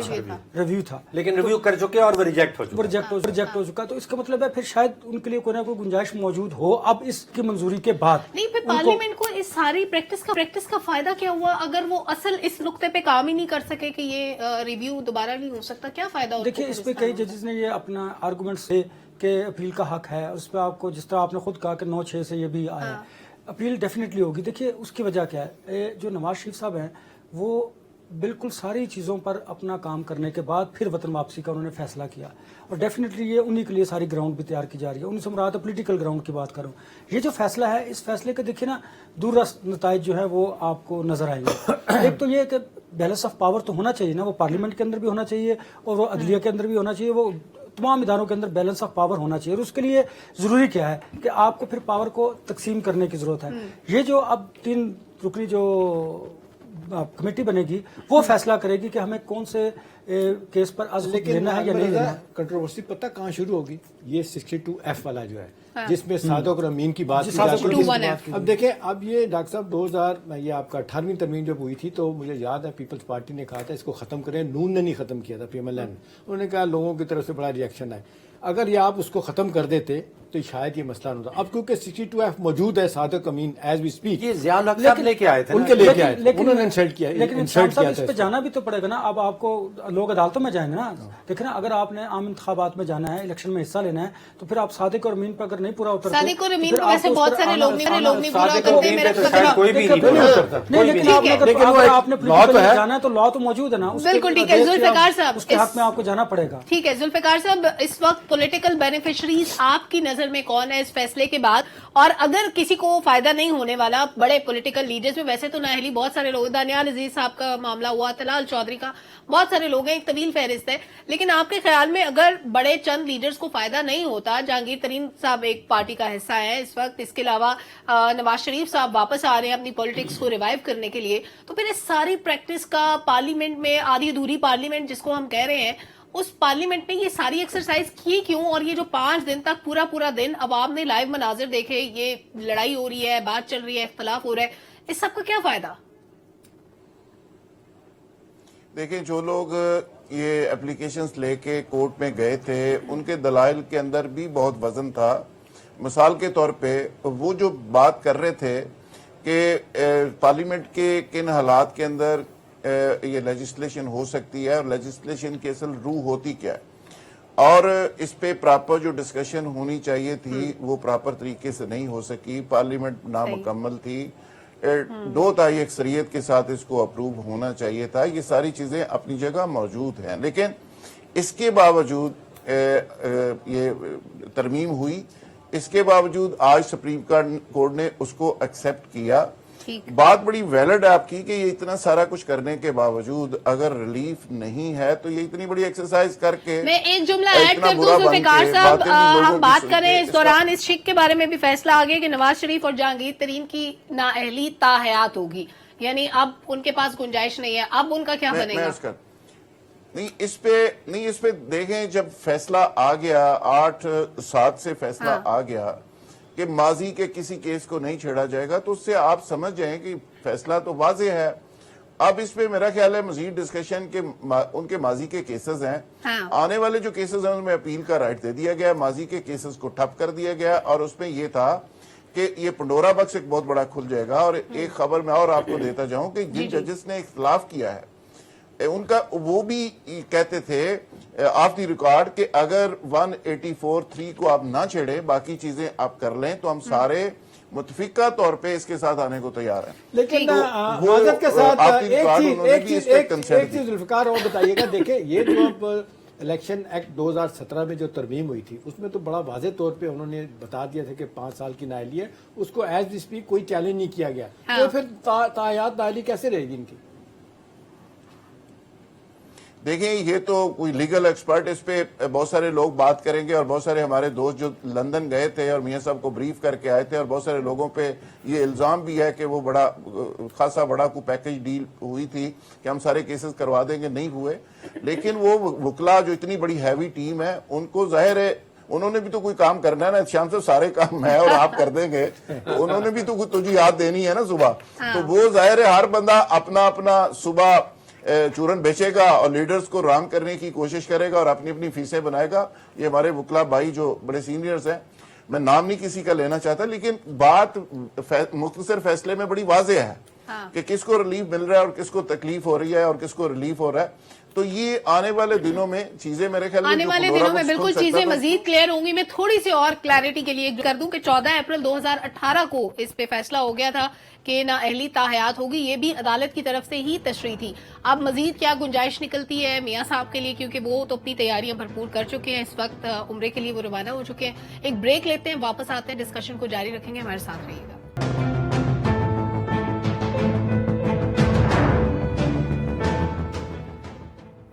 रिव्यू था, लेकिन रिव्यू कर चुके और वो रिजेक्ट हो चुका। रिजेक्ट हो चुका। तो इसका मतलब है फिर शायद उनके लिए कोई ना कोई गुंजाइश मौजूद हो अब इसकी मंजूरी के बाद। नहीं, फिर पार्लियामेंट को इस सारी प्रैक्टिस का फायदा क्या हुआ अगर वो असल इस नुक्ते पे काम ही नहीं कर सके कि ये रिव्यू दोबारा नहीं हो सकता? क्या फायदा उनको? देखिए, इस पे कई जजेस ने ये अपना आर्गुमेंट से कि अपील का हक है, उस पर आपको जिस तरह आपने खुद कहा कि 9/6 से ये भी आया, अपील डेफिनेटली होगी। देखिए, उसकी वजह क्या है, जो नवाज शरीफ साहब हैं वो बिल्कुल सारी चीज़ों पर अपना काम करने के बाद फिर वतन वापसी का उन्होंने फैसला किया, और डेफिनेटली ये उन्हीं के लिए सारी ग्राउंड भी तैयार की जा रही है। उन्हीं से मुराद पॉलिटिकल ग्राउंड की बात करूँ, ये जो फैसला है, इस फैसले के देखिए ना दूरदराज नताइज जो है वो आपको नजर आएंगे। एक तो ये कि बैलेंस ऑफ पावर तो होना चाहिए ना, वो पार्लियामेंट के अंदर भी होना चाहिए और वो अदलिया के अंदर भी होना चाहिए, वो तमाम इदारों के अंदर बैलेंस ऑफ पावर होना चाहिए। और उसके लिए ज़रूरी क्या है कि आपको फिर पावर को तकसीम करने की ज़रूरत है। ये जो अब 3 रुकनी जो कमेटी बनेगी वो फैसला करेगी कि हमें कौन से केस पर आज लेना है या नहीं लेना है। कंट्रोवर्सी पता कहाँ शुरू होगी? ये 62F वाला जो है, जिसमें सादक और अमीन की बात की जा सादक और रही अमीन। है। अब देखें, अब ये डॉक्टर साहब 2000 ये आपका 18वीं तरमीम जब हुई थी तो मुझे याद है पीपल्स पार्टी ने कहा था इसको खत्म करें, नून ने नहीं खत्म किया था, PMLN उन्होंने कहा लोगों की तरफ से बड़ा रिएक्शन है। अगर ये आप उसको खत्म कर देते तो शायद ये मसला नहीं होता। अब क्योंकि 62F मौजूद है, सादक अमीन एज वी स्पीक, ये ज़िया उल हक साहब लेके आए थे, उनके लेके आए थे, उन्होंने इंसल्ट किया, लेकिन इंसल्ट किया इस पे जाना भी तो पड़ेगा ना। अब आपको लोग अदालतों में जाएंगे ना, देखिए ना, अगर आपने आम इंतखाबात में जाना है, इलेक्शन में हिस्सा लेना है, तो फिर आप सादिक और अमीन पर अगर नहीं पूरा उतरते, सादिक और अमीन को वैसे बहुत सारे लोग नहीं पूरा सादिक और उतरते, अमीन मेरा पे तो शायद कोई भी नहीं नहीं पूरा उतरता। नहीं, लेकिन अगर आपने पॉलिटिकल में जाना है तो लॉ तो मौजूद है ना, बिल्कुल ठीक है। जुल्फिकार साहब, उसके हक में आपको जाना पड़ेगा। ठीक है जुल्फिकार साहब, इस वक्त पॉलिटिकल बेनिफिशरीज आपकी नजर में कौन है इस फैसले के बाद? और अगर किसी को फायदा नहीं होने वाला, बड़े पॉलिटिकल लीडर्स में वैसे तो नाअहली बहुत सारे लोग, दानियाल अजीज साहब का मामला हुआ, तलाल चौधरी का, बहुत सारे लोग हैं, एक तवील फहरिस्त है, लेकिन आपके ख्याल में अगर बड़े चंद लीडर्स को फायदा नहीं होता, जहांगीर तरीन साहब एक पार्टी का हिस्सा है इस वक्त, इसके अलावा नवाज शरीफ साहब वापस आ रहे हैं अपनी पॉलिटिक्स को रिवाइव करने के लिए, तो फिर इस सारी प्रैक्टिस का पार्लियामेंट में, आधी अधूरी पार्लियामेंट जिसको हम कह रहे हैं, उस पार्लियामेंट में ये सारी एक्सरसाइज की क्यों? और ये जो 5 दिन तक पूरा दिन अब आपने लाइव मनाजिर देखे, ये लड़ाई हो रही है, बात चल रही है, इख्तलाफ हो रहा है, इस सब का क्या फायदा? देखिए, जो लोग ये एप्लीकेशंस लेके कोर्ट में गए थे, उनके दलाइल के अंदर भी बहुत वजन था। मिसाल के तौर पे वो जो बात कर रहे थे कि पार्लियामेंट के किन हालात के अंदर ये लेजिस्लेशन हो सकती है और लेजिस्लेशन की असल रूह होती क्या है, और इस पे प्रॉपर जो डिस्कशन होनी चाहिए थी वो प्रॉपर तरीके से नहीं हो सकी। पार्लियामेंट नामुकम्मल थी, 2/3 अक्सरियत के साथ इसको अप्रूव होना चाहिए था। ये सारी चीजें अपनी जगह मौजूद हैं, लेकिन इसके बावजूद ये तरमीम हुई, इसके बावजूद आज सुप्रीम कोर्ट ने उसको एक्सेप्ट किया। बात बड़ी वैलिड है आपकी कि ये इतना सारा कुछ करने के बावजूद अगर रिलीफ नहीं है तो ये इतनी बड़ी एक्सरसाइज करके, मैं एक जुमला ऐड कर दूं जुल्फिकार साहब, हम बात करें इस दौरान इस शिक के बारे में भी फैसला आ गया कि नवाज शरीफ और जहांगीर तरीन की नाअहली ताहयात होगी, यानी अब उनके पास गुंजाइश नहीं है, अब उनका क्या बनेगा? नहीं, इस पे देखें, जब फैसला आ गया 8/7 से फैसला आ गया कि माजी के किसी केस को नहीं छेड़ा जाएगा, तो उससे आप समझ जाएं कि फैसला तो वाज़ेह है। अब इस पे मेरा ख्याल है मजीद डिस्कशन के उनके माजी के केसेस हैं, आने वाले जो केसेस हैं उनमें अपील का राइट दे दिया गया, माजी के केसेस को ठप कर दिया गया, और उसमें यह था कि ये पंडोरा बक्स एक बहुत बड़ा खुल जाएगा। और एक खबर मैं और आपको देता जाऊं कि जिन जजेस ने इख्तिलाफ किया है उनका, वो भी कहते थे ऑफ द रिकॉर्ड कि अगर 184(3) को आप ना छेड़े, बाकी चीजें आप कर लें, तो हम सारे मुतफिका तौर पे इसके साथ आने को तैयार हैं। लेकिन माजरत के साथ एक चीज जुल्फिकार और बताइएगा, देखिए ये जो अब इलेक्शन एक्ट 2017 में जो तरमीम हुई थी उसमें तो बड़ा वाज़ेह तौर पे उन्होंने बता दिया था कि 5 साल की नाअहली है, उसको एज वी स्पीक कोई चैलेंज नहीं किया गया। तो फिर तायात नाअहली कैसे रहेगी इनकी? देखें, ये तो कोई लीगल एक्सपर्ट, इस पे बहुत सारे लोग बात करेंगे और बहुत सारे हमारे दोस्त जो लंदन गए थे और मियां साहब को ब्रीफ करके आए थे, और बहुत सारे लोगों पे ये इल्जाम भी है कि वो बड़ा खासा बड़ा कोई पैकेज डील हुई थी कि हम सारे केसेस करवा देंगे, नहीं हुए। लेकिन वो वकला जो इतनी बड़ी हैवी टीम है, उनको जाहिर है उन्होंने भी तो कोई काम करना है ना। शाम से सारे काम मैं और आप कर देंगे, तो उन्होंने भी तो तुझे याद देनी है ना सुबह। तो वो जाहिर है हर बंदा अपना अपना सुबह चूरन बेचेगा और लीडर्स को राम करने की कोशिश करेगा और अपनी अपनी फीसें बनाएगा। ये हमारे वकला भाई जो बड़े सीनियर्स हैं, मैं नाम नहीं किसी का लेना चाहता, लेकिन बात मुख्तसर फैसले में बड़ी वाज़ेह है कि किसको रिलीफ मिल रहा है और किसको तकलीफ हो रही है और किसको रिलीफ हो रहा है। तो ये आने वाले दिनों में चीजें मेरे ख्याल में आने वाले दिनों में बिल्कुल चीजें मजीद क्लियर होंगी। मैं थोड़ी सी और क्लैरिटी के लिए कर दूं कि 14 अप्रैल 2018 को इस पे फैसला हो गया था कि नाअहली ताहयात होगी। ये भी अदालत की तरफ से ही तशरीह थी। अब मजीद क्या गुंजाइश निकलती है मियां साहब के लिए, क्योंकि वो तो अपनी तैयारियां भरपूर कर चुके हैं, इस वक्त उम्रे के लिए वो रवाना हो चुके हैं। एक ब्रेक लेते हैं, वापस आते हैं, डिस्कशन को जारी रखेंगे, हमारे साथ रहिएगा।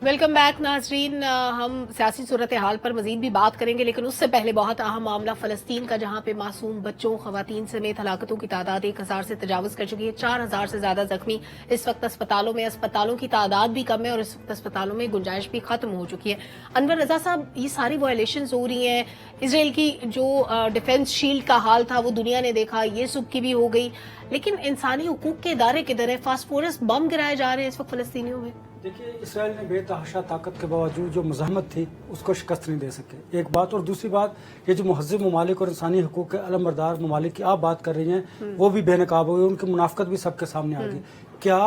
वेलकम बैक नाजरीन। हम सियासी सूरत हाल पर मजीद भी बात करेंगे, लेकिन उससे पहले बहुत अहम मामला फलस्तीन का, जहां पे मासूम बच्चों, खवातीन समेत हलाकतों की तादाद 1000 से तजावज कर चुकी है। 4000 से ज्यादा जख्मी इस वक्त अस्पतालों में। अस्पतालों की तादाद भी कम है और इस वक्त अस्पतालों में गुंजाइश भी खत्म हो चुकी है। अनवर रजा साहब, ये सारी वायलेशंस हो रही हैं। इसराइल की जो डिफेंस शील्ड का हाल था वो दुनिया ने देखा, ये सुबह की भी हो गई, लेकिन इंसानी हुकूक के इदारे किधर है? फास्फोरस बम गिराए जा रहे हैं इस वक्त फलस्तीनियों में। देखिए, इसराइल ने बेतहाशा ताकत के बावजूद जो मज़ाहमत थी उसको शिकस्त नहीं दे सके, एक बात। और दूसरी बात, ये जो महज़ब ममालिक और इंसानी हकूक़ के अलमबरदार ममालिक की आप बात कर रही हैं, वो भी बेनकाब हो गए, उनकी मुनाफ़कत भी सबके सामने आ गई। क्या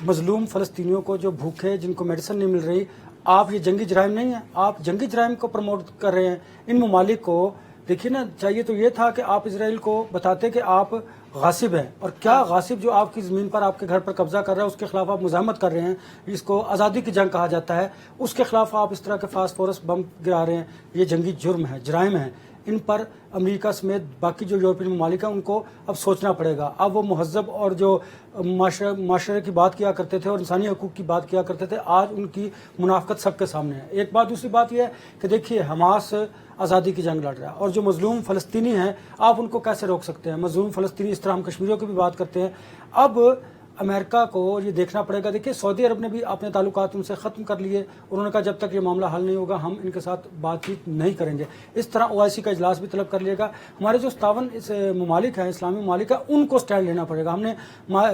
मजलूम फ़लस्तीनियों को जो भूखे, जिनको मेडिसिन नहीं मिल रही, आप ये जंगी जराइम नहीं है? आप जंगी जराइम को प्रमोट कर रहे हैं। इन ममालिक को देखिए ना, चाहिए तो ये था कि आप इसराइल को बताते कि आप गासिब हैं, और क्या गासिब जो आपकी ज़मीन पर, आपके घर पर कब्जा कर रहा है, उसके खिलाफ आप मुज़ाहमत कर रहे हैं, इसको आज़ादी की जंग कहा जाता है, उसके खिलाफ आप इस तरह के फास्फोरस बम गिरा रहे हैं। ये जंगी जुर्म है, जराइम है। इन पर अमेरिका समेत बाकी जो यूरोपियन ममालिक हैं उनको अब सोचना पड़ेगा। अब वो महज़ब और जो माशरे की बात किया करते थे और इंसानी हकूक़ की बात किया करते थे, आज उनकी मुनाफ़कत सबके सामने है। एक बात। दूसरी बात यह है कि देखिए, हमास आज़ादी की जंग लड़ रहा है, और जो मजलूम फ़लस्तीनी हैं आप उनको कैसे रोक सकते हैं? मजलूम फ़लस्तीनी, इस तरह हम कश्मीरियों की भी बात करते हैं। अब अमेरिका को ये देखना पड़ेगा। देखिए, सऊदी अरब ने भी अपने ताल्लुकात उनसे ख़त्म कर लिए। उन्होंने कहा जब तक ये मामला हल नहीं होगा हम इनके साथ बातचीत नहीं करेंगे। इस तरह OIC का इजलास भी तलब कर लिएगा। हमारे जो 57 इस ममालिक हैं, इस्लामी ममालिक हैं, उनको स्टैंड लेना पड़ेगा। हमने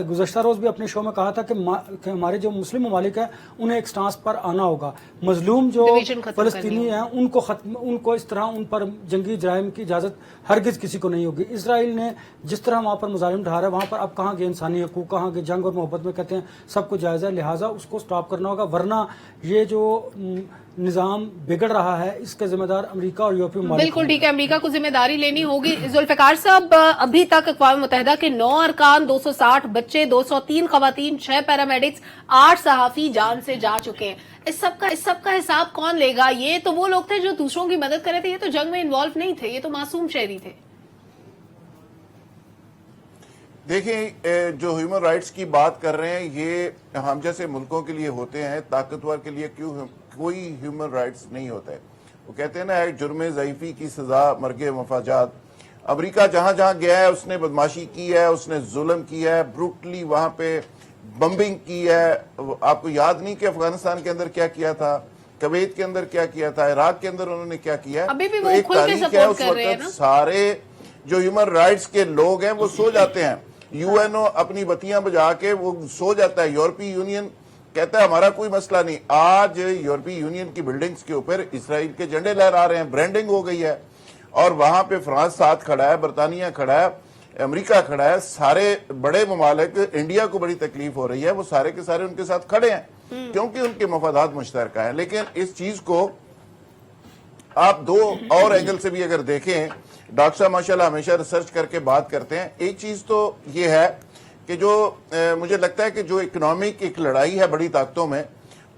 गुज़श्ता रोज़ भी अपने शो में कहा था कि हमारे जो मुस्लिम ममालिक हैं उन्हें एक स्टांस पर आना होगा। मजलूम जो फ़लस्तीनी हैं उनको इस तरह उन पर जंगी जराइम की इजाज़त हरगिज़ किसी को नहीं होगी। इसराइल ने जिस तरह वहाँ पर मुजालिम ढा रहा है, वहाँ पर अब कहाँ गए इंसानी हकूक़, कहाँ गए जंग और मोहब्बत में कहते हैं सब कुछ जायज़ है, लिहाजा उसको स्टॉप करना होगा, वरना ये जो निज़ाम बिगड़ रहा है इसके जिम्मेदार अमेरिका और यूरोपीय ममालिक। बिल्कुल ठीक है, अमेरिका को जिम्मेदारी लेनी होगी। जुल्फ़िकार साहब, अभी तक अक़वाम मुत्तहिदा के 9 अरकान, 260 बच्चे, 203 खवातीन, 6 पैरामेडिक्स, 8 सहाफ़ी जान से जा चुके हैं। इस सब का हिसाब कौन लेगा? ये तो वो लोग थे जो दूसरों की मदद कर रहे थे, ये तो जंग में इन्वॉल्व नहीं थे, ये तो मासूम शहरी थे। देखिए, जो ह्यूमन राइट्स की बात कर रहे हैं ये हम जैसे मुल्कों के लिए होते हैं, ताकतवर के लिए क्यों कोई ह्यूमन राइट्स नहीं होता है। वो कहते हैं ना, जुर्म ज़ईफ़ी की सजा मर्गे मफाजात। अमेरिका जहां जहां गया है उसने बदमाशी की है, उसने जुल्म किया है, ब्रूटली वहां पे बम्बिंग की है। आपको याद नहीं कि अफगानिस्तान के अंदर क्या किया था, कुवैत के अंदर क्या किया था, इराक के अंदर उन्होंने क्या किया। अभी भी तो वो एक खुल के तारीख है, सपोर्ट उस कर रहे हैं वक्त ना। सारे जो ह्यूमन राइट्स के लोग हैं वो सो जाते हैं। UNO अपनी बत्तियां बजा के वो सो जाता है। यूरोपीय यूनियन कहता है हमारा कोई मसला नहीं। आज यूरोपीय यूनियन की बिल्डिंग्स के ऊपर इसराइल के झंडे लहरा रहे हैं, ब्रांडिंग हो गई है, और वहां पे फ्रांस साथ खड़ा है, बरतानिया खड़ा है, अमेरिका खड़ा है, सारे बड़े ममालिक, इंडिया को बड़ी तकलीफ हो रही है, वो सारे के सारे उनके साथ खड़े हैं क्योंकि उनके मफादात मुश्तरका है। लेकिन इस चीज को आप दो और एंगल से भी अगर देखें, डॉक्टर साहब माशाल्लाह हमेशा रिसर्च करके बात करते हैं। एक चीज तो ये है कि जो मुझे लगता है कि जो इकोनॉमिक एक लड़ाई है बड़ी ताकतों में,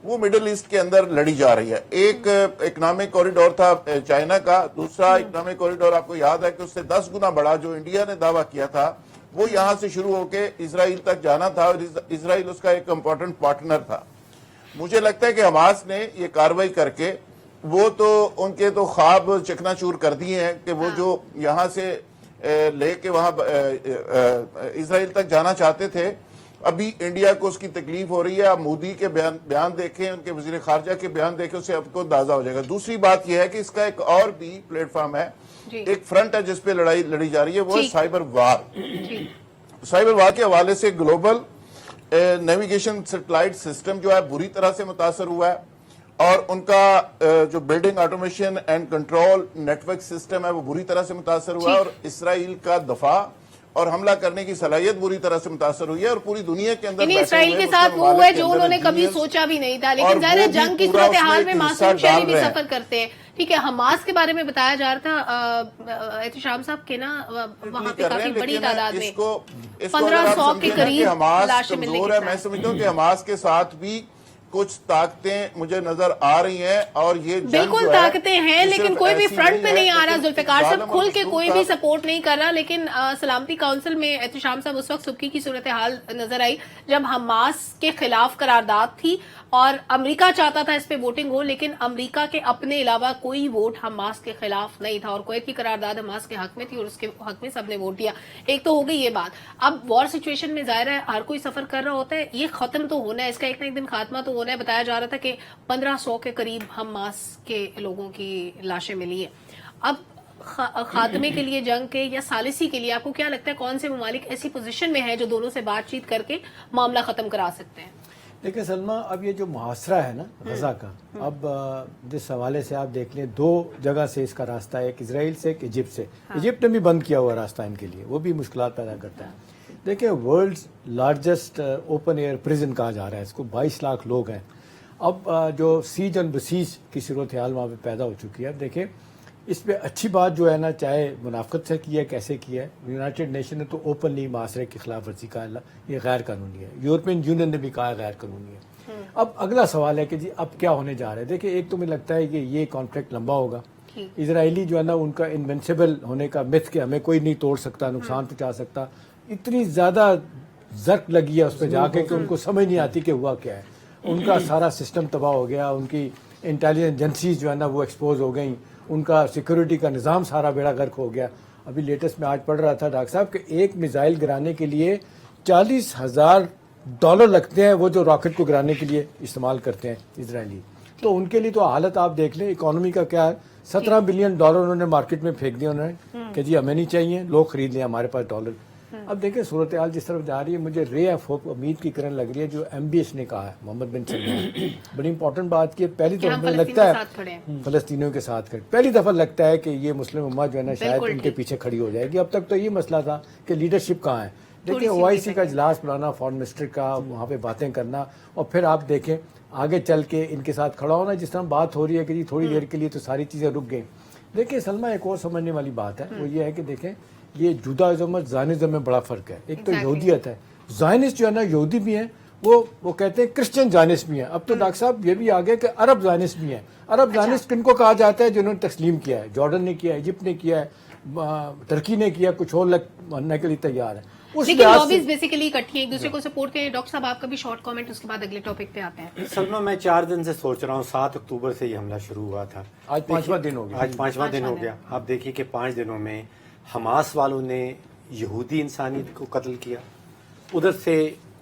वो मिडिल ईस्ट के अंदर लड़ी जा रही है। एक इकोनॉमिक कॉरिडोर था चाइना का, दूसरा इकोनॉमिक कॉरिडोर आपको याद है कि उससे 10 गुना बड़ा जो इंडिया ने दावा किया था वो यहां से शुरू होकर इसराइल तक जाना था, और इसराइल उसका एक इम्पोर्टेंट पार्टनर था। मुझे लगता है कि हमास ने ये कार्रवाई करके वो तो उनके तो ख्वाब चकनाचूर कर दिए हैं कि वो जो यहाँ से लेके वहाँ इसराइल तक जाना चाहते थे, अभी इंडिया को उसकी तकलीफ हो रही है। आप मोदी के बयान देखें, उनके वजीर खारजा के बयान देखें, उससे आपको अंदाजा हो जाएगा। दूसरी बात यह है कि इसका एक और भी प्लेटफॉर्म है, एक फ्रंट है जिस पे लड़ाई लड़ी जा रही है, वो है साइबर वार। साइबर वार के हवाले से ग्लोबल नेविगेशन सैटेलाइट सिस्टम जो है बुरी तरह से मुतासर हुआ है, और उनका जो building automation and control network system है वो बुरी तरह से मुतासर हुआ है, और इसराइल का दफा और हमला करने की सलाहियत बुरी तरह से मुतासर हुई है, और पूरी दुनिया के अंदर इसराइल के साथ वो हुआ जो उन्होंने कभी सोचा भी नहीं था। लेकिन ज़ाहिर जंग की सूरत हाल में मासूम शहरी भी सफर करते हैं। ठीक है, हमास के बारे में बताया जा रहा था एहतिशाम साहब के ना, वहाँ पे काफी बड़ी तादाद में 1500 के करीब लाशें मिलने की। मैं समझता हूँ कि हमास के साथ भी कुछ ताकतें मुझे नजर आ रही हैं, और ये बिल्कुल ताकतें हैं, लेकिन कोई भी फ्रंट पे नहीं आ रहा। जुल्फिकार साहब खुल के कोई भी सपोर्ट नहीं कर रहा। लेकिन सलामती काउंसिल में एहतिशाम साहब उस वक्त सुबकी की सूरत हाल नजर आई जब हमास के खिलाफ करारदाद थी और अमेरिका चाहता था इस पे वोटिंग हो, लेकिन अमेरिका के अपने अलावा कोई वोट हमास के खिलाफ नहीं था, और कुवैत की करारदाद हमास के हक में थी और उसके हक में सबने वोट दिया। एक तो हो गई ये बात। अब वॉर सिचुएशन में जाहिर है हर कोई सफर कर रहा होता है, ये खत्म तो होना है, इसका एक ना एक दिन खात्मा तो होना है। बताया जा रहा था कि 1500 के करीब हमास के लोगों की लाशें मिली है। अब खात्मे के लिए, जंग के या सालिसी के लिए आपको क्या लगता है कौन से ममालिक ऐसी पोजीशन में है जो दोनों से बातचीत करके मामला खत्म करा सकते हैं? देखिए सलमा, अब ये जो मुहासरा है ना गजा का, अब जिस हवाले से आप देख लें, दो जगह से इसका रास्ता है, एक इसराइल से, एक इजिप्ट से। इजिप्ट ने भी बंद किया हुआ रास्ता इनके लिए, वो भी मुश्किल पैदा करता है। देखिए, world's largest open air prison कहा जा रहा है इसको, 22 लाख लोग हैं। अब जो सीज एंड बसीज की सूरत हाल वहाँ पे पैदा हो चुकी है। अब देखिए, इस पे अच्छी बात जो है ना, चाहे मुनाफकत से की है, कैसे की है, यूनाइटेड नेशन ने तो ओपनली मुआसरे की खिलाफ वर्जी का ये गैर कानूनी है। यूरोपियन यूनियन ने भी कहा गैर कानूनी है। अब अगला सवाल है कि जी अब क्या होने जा रहा है। देखिए, एक तो मुझे लगता है कि ये कॉन्फ्लिक्ट लंबा होगा। इजरायली जो है ना, उनका इन्वेंसिबल होने का मिथ के हमें कोई नहीं तोड़ सकता, नुकसान पहुंचा सकता, इतनी ज्यादा जर्क लगी है उस पर जाके कि उनको समझ नहीं आती कि हुआ क्या है। उनका सारा सिस्टम तबाह हो गया, उनकी इंटेलिजेंस एजेंसीज जो है ना वो एक्सपोज हो गई, उनका सिक्योरिटी का निज़ाम सारा बेड़ा गर्क हो गया। अभी लेटेस्ट में आज पढ़ रहा था डॉक्टर साहब कि एक मिसाइल गिराने के लिए $40,000 लगते हैं, वो जो रॉकेट को गिराने के लिए इस्तेमाल करते हैं इजरायली। तो उनके लिए तो हालत आप देख लें, इकोनॉमी का क्या है। $17 बिलियन उन्होंने मार्केट में फेंक दिया उन्होंने कि जी हमें नहीं चाहिए, लोग खरीद लें हमारे पास डॉलर। अब देखिए सूरत हाल जिस तरफ जा रही है, मुझे रे ऑफ होप उम्मीद की किरण लग रही है जो MBS ने कहा है, मोहम्मद बिन सलमान। बड़ी इंपॉर्टेंट बात की पहली तो हमें लगता है फलस्तीनियों के साथ खड़े, पहली दफा लगता है कि ये मुस्लिम उम्मा जो है ना शायद उनके पीछे खड़ी हो जाएगी। अब तक तो ये मसला था कि लीडरशिप कहाँ है। देखिए, OIC का इजलास बुलाना, फॉरेन मिनिस्टर का वहाँ पे बातें करना, और फिर आप देखें आगे चल के इनके साथ खड़ा होना। जिस तरह बात हो रही है कि जी थोड़ी देर के लिए तो सारी चीज़ें रुक गई। देखिए सलमा, एक और समझने वाली बात है, वो ये है कि देखें ये जुदाइज़्म और ज़ायनिज़्म में बड़ा फ़र्क है। एक तो यहूदियत है, ज़ायनिस्ट जो है ना यहूदी भी हैं, वो कहते हैं क्रिश्चियन ज़ायनिस्ट भी हैं। अब तो डॉक्टर साहब ये भी आ गए कि अरब ज़ायनिस्ट भी हैं। अरब ज़ायनिस्ट किनको कहा जाता है? जिन्होंने तस्लीम किया है, जॉर्डन ने किया है, इजिप्ट ने किया है, टर्की ने किया, कुछ और बनने के लिए तैयार है। लेकिन लॉबीज बेसिकली इकट्ठी एक दूसरे को सपोर्ट करें। डॉक्टर साहब आपका भी शॉर्ट कमेंट, उसके बाद अगले टॉपिक पे आते हैं। सलमा, मैं 4 दिन से सोच रहा हूँ, 7 अक्टूबर से ये हमला शुरू हुआ था, आज 5वां दिन हो गया। आज 5वां दिन हो गया। आप देखिए कि 5 दिनों में हमास वालों ने यहूदी इंसानियत को कत्ल किया, उधर से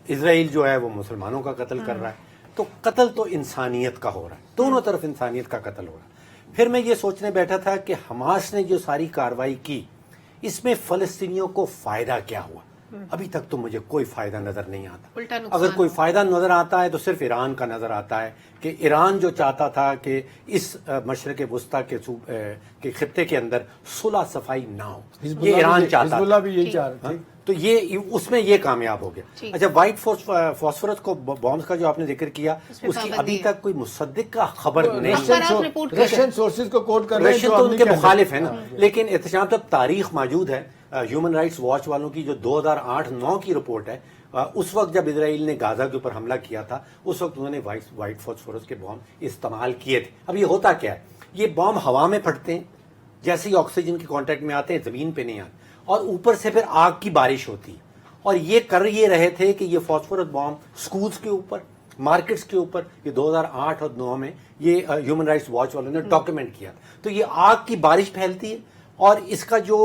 इजराइल जो है वो मुसलमानों का कत्ल कर रहा है। तो कत्ल तो इंसानियत का हो रहा है, दोनों तरफ इंसानियत का कत्ल हो रहा है। फिर मैं ये सोचने बैठा था कि हमास ने जो सारी कार्रवाई की, इसमें फलस्तीनियों को फायदा क्या हुआ? अभी तक तो मुझे कोई फायदा नजर नहीं आता। अगर कोई फायदा नजर आता है तो सिर्फ ईरान का नजर आता है कि ईरान जो चाहता था कि इस मशरक वस्ता के खित्ते के अंदर सुलह सफाई ना हो, ये ईरान चाहता था। भी यही चाह रहे थे। तो ये उसमें ये कामयाब हो गया। अच्छा, व्हाइट फॉस्फोरस को बॉम्ब्स का जो आपने जिक्र किया, उसकी अभी तक कोई मुसद्दिक का खबर नहीं। रशियन सोर्सेज को कोट कर रहे हैं, रशियन तो उनके मुखालिफ है ना। लेकिन एहतशाम तक तारीख मौजूद है ह्यूमन राइट्स वॉच वालों की, जो 2008-9 की रिपोर्ट है। उस वक्त जब इजराइल ने गाजा के ऊपर हमला किया था, उस वक्त उन्होंने व्हाइट फॉस्फोरस के बॉम्ब इस्तेमाल किए थे। अब ये होता क्या है, ये बॉम्ब हवा में फटते हैं, जैसे ही ऑक्सीजन के कांटेक्ट में आते हैं जमीन पे नहीं आते, और ऊपर से फिर आग की बारिश होती है। और ये कर ये रहे थे कि ये फॉस्फोरस बॉम्ब स्कूल्स के ऊपर, مارکیٹس کے اوپر یہ 2008 اور 2009 میں یہ ہیومن رائٹس واچ والوں نے ڈاکیومنٹ کیا. تو یہ آگ کی بارش پھیلتی ہے اور اس کا جو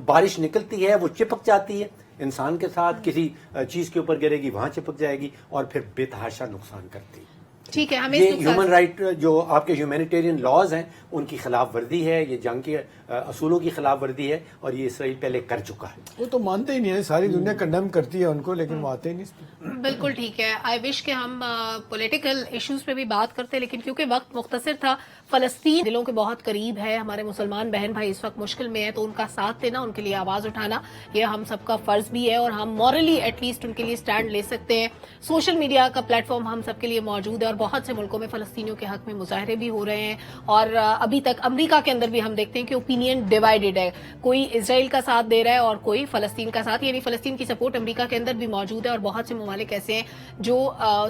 بارش نکلتی ہے وہ چپک جاتی ہے انسان کے ساتھ, کسی چیز کے اوپر گرے گی وہاں چپک جائے گی اور پھر بے تحاشا نقصان کرتی ہے. ٹھیک ہے, ہمیں یہ ہیومن رائٹ جو آپ کے ہیومینیٹیرین لاز ہیں ان کی خلاف ورزی ہے, یہ جنگ کے اصولوں کی خلاف ورزی ہے اور یہ اسرائیل پہلے کر چکا ہے. وہ تو مانتے ہی نہیں ہے, ساری دنیا کنڈم کرتی ہے ان کو, لیکن وہ آتے ہی نہیں. بالکل ٹھیک ہے. آئی وش کہ ہم پولیٹیکل ایشوز پہ بھی بات کرتے, لیکن کیونکہ وقت مختصر تھا. فلسطین دلوں کے بہت قریب ہے, ہمارے مسلمان بہن بھائی اس وقت مشکل میں ہیں, تو ان کا ساتھ دینا, ان کے لیے آواز اٹھانا یہ ہم سب کا فرض بھی ہے اور ہم مورلی ایٹ لیسٹ ان کے لیے سٹینڈ لے سکتے ہیں. سوشل میڈیا کا پلیٹ فارم ہم سب کے لیے موجود ہے اور بہت سے ملکوں میں فلسطینیوں کے حق میں مظاہرے بھی ہو رہے ہیں اور ابھی تک امریکہ کے اندر بھی ہم دیکھتے ہیں کہ اوپینین ڈیوائیڈڈ ہے, کوئی اسرائیل کا ساتھ دے رہا ہے اور کوئی فلسطین کا ساتھ, یعنی فلسطین کی سپورٹ امریکہ کے اندر بھی موجود ہے اور بہت سے ممالک ایسے ہیں جو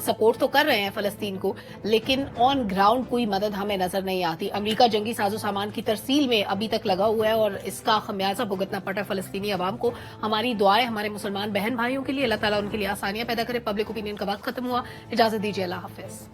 سپورٹ تو کر رہے ہیں فلسطین کو, لیکن آن گراؤنڈ کوئی مدد ہمیں نظر نہیں آتی. امریکہ جنگی ساز و سامان کی ترسیل میں ابھی تک لگا ہوا ہے اور اس کا خمیازہ بھگتنا پڑا فلسطینی عوام کو. ہماری دعائیں ہمارے مسلمان بہن بھائیوں کے لیے, اللہ تعالیٰ ان کے لیے آسانیاں پیدا کرے. پبلک اوپینین کا وقت ختم ہوا, اجازت دیجیے, اللہ حافظ.